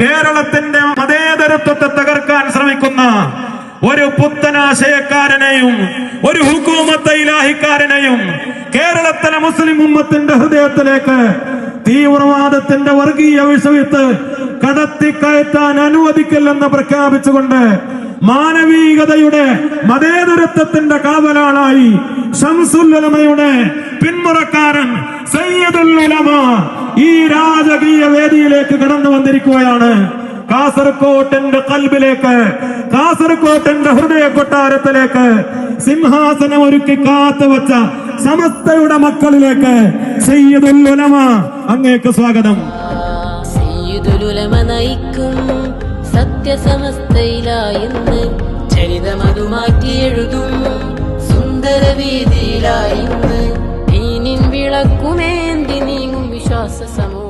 കേരളത്തിന്റെ മതേതരത്വത്തെ തകർക്കാൻ ശ്രമിക്കുന്ന ഒരു പുത്തനാശയക്കാരനെയും ഒരു ഹുക്കൂമത്ത് ഇലാഹിക്കാരനെയും കേരളത്തിലെ മുസ്ലിം ഉമ്മത്തിന്റെ ഹൃദയത്തിലേക്ക് തീവ്രവാദത്തിന്റെ വർഗീയ വിഷവിത്ത് കടത്തിക്കയറ്റാൻ അനുവദിക്കില്ലെന്ന് പ്രഖ്യാപിച്ചുകൊണ്ട് മാനവികതയുടെ മതേതരത്വത്തിന്റെ കാവലാളായി ശംസുൽ ഉലമയുടെ പിന്മുറക്കാരൻ സയ്യിദുൽ ഉലമ ഈ രാജകീയ വേദിയിലേക്ക് കടന്നു വന്നിരിക്കുകയാണ്. കാസർകോട്ടിന്റെ കൽബിലേക്ക്, കാസർകോട്ടിന്റെ ഹൃദയ കൊട്ടാരത്തിലേക്ക് സിംഹാസനം ഒരുക്കി കാത്തുവച്ച സമസ്തയുടെ മക്കളിലേക്ക് സയ്യിദുൽ ഉലമ, അങ്ങേക്ക് സ്വാഗതം. സയ്യിദുൽ ഉലമ നയിക്കും സത്യസമസ്തയിലായിന്ന് ചരിതമതു മാറ്റി എഴുതും സുന്ദര വീതിയിലായിന്ന് ദീനിൻ വിളക്കുമേന്തി നീങ്ങും വിശ്വാസ സമൂഹം.